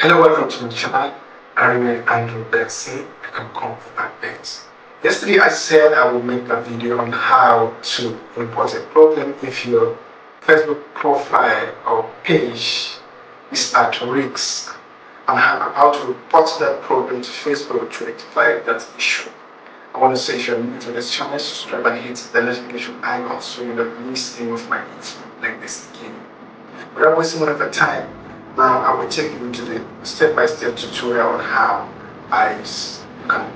Hello, welcome to my channel. I remain AndBenz. You can call me AndBenz. Yesterday I said I will make a video on how to report a problem if your Facebook profile or page is at risk, and how to report that problem to Facebook to rectify that issue. I want to say if you're new to this channel, subscribe and hit the notification icon so you don't miss any of my info like this again. Without wasting one of the time, now I will take you into the step-by-step tutorial on how can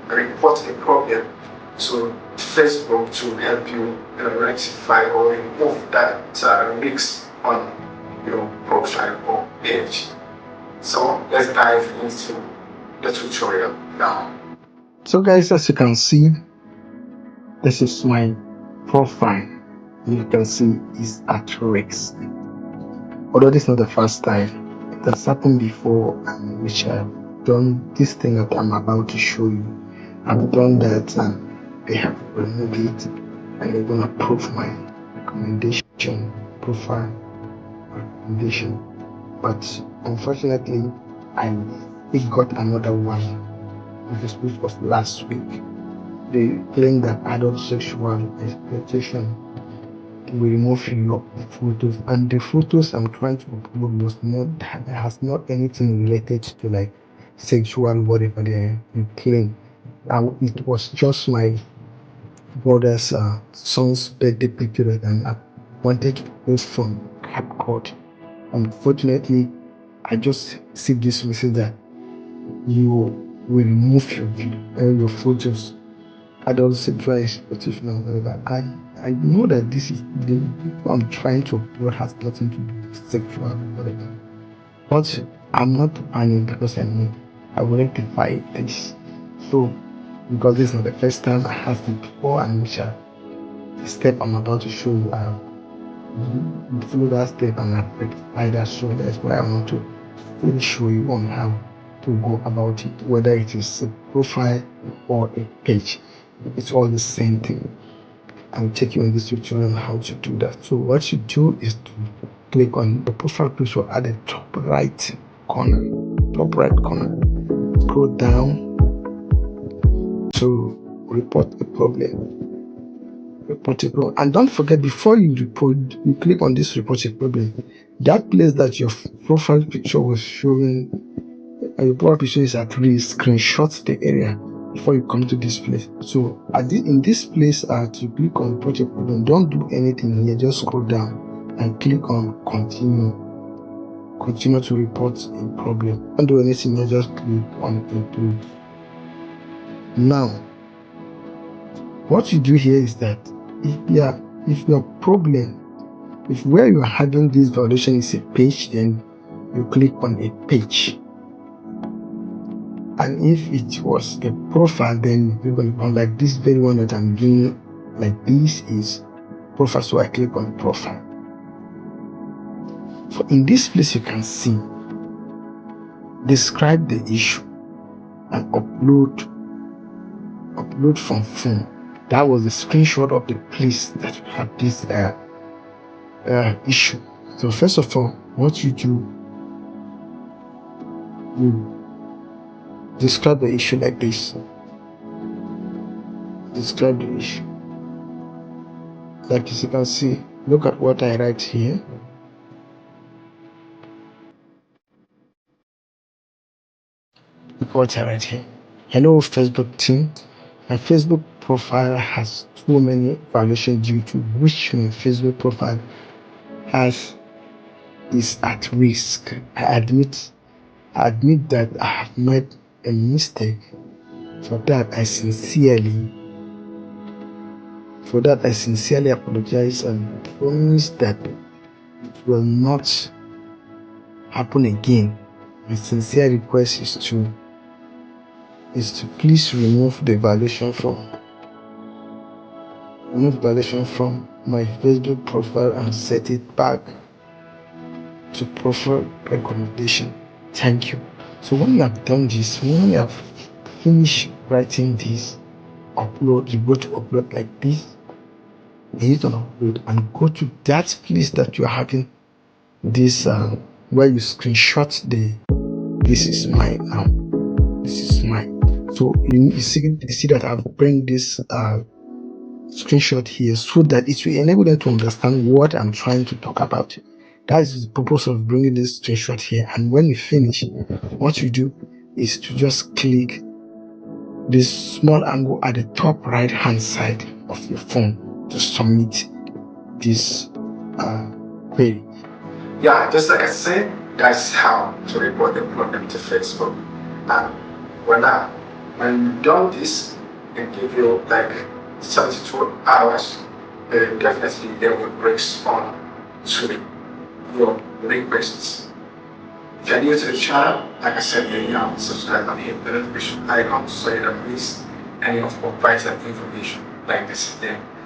report a problem to Facebook to help you rectify or remove that risk on your profile or page. So let's dive into the tutorial now. So guys, as you can see, this is my profile. You can see it's at risk. Although this is not the first time, it has happened before, which I've done this thing that I'm about to show you. I've done that and they have removed it, and they're going to approve my recommendation, profile recommendation. But unfortunately, I got another one. This was last week. They claim that adult sexual exploitation will remove your photos, and the photos I'm trying to upload has not anything related to like sexual whatever they claim. It was just my brother's son's birthday picture, and I wanted to post from CapCut. Unfortunately, I just see this message that you will remove your photos, adult sexual exploitation and whatever. I know that this is the people I'm trying to upload has nothing to do with sexual or whatever. But I'm not panicking because I know I will rectify this. So because this is not the first time I have it before, and the step I'm about to show you, follow that step and I rectify that. So that's why I want to really show you on how to go about it, whether it is a profile or a page. It's all the same thing. I'll take you in this tutorial on how to do that. So what you do is to click on the profile picture at the top right corner. Scroll down to report a problem. And don't forget, before you click on this report a problem, that place that your profile picture was showing, your profile picture is at risk, screenshot the area before you come to this place. So in this place, to click on report a problem, don't do anything here, just scroll down and click on continue to report a problem. Don't do anything here, just click on improve. Now what you do here is that if your problem, if where you're having this violation is a page, then you click on a page. And if it was a profile, then you click on like this very one that I'm doing like this is profile, so I click on profile. So in this place you can see describe the issue and upload from phone. That was the screenshot of the place that you have this issue. So first of all, what you do, you describe the issue like this. Describe the issue. Like as you can see, look at what I write here. Look what I write here. Hello Facebook team. My Facebook profile has too many violations due to which my Facebook profile is at risk. I admit that I have made a mistake. For that I sincerely apologize and promise that it will not happen again. My sincere request is to please remove the violation from my Facebook profile and set it back to profile recommendation. Thank you. So when you have done this, when you have finished writing this, upload, you go to upload like this, hit on upload and go to that place that you're having this where you screenshot This is mine now. This is mine. So you see that I've bring this screenshot here so that it will enable them to understand what I'm trying to talk about. That is the purpose of bringing this screenshot here. And when we finish, what you do is to just click this small angle at the top right hand side of your phone to submit this query. Yeah, just like I said, that's how to report the problem to Facebook. And when you done this, it give you like 72 hours, definitely they will respond to your requests. If you're new to the channel, like I said earlier, subscribe and hit the notification icon so you don't miss any of our vital information like this there.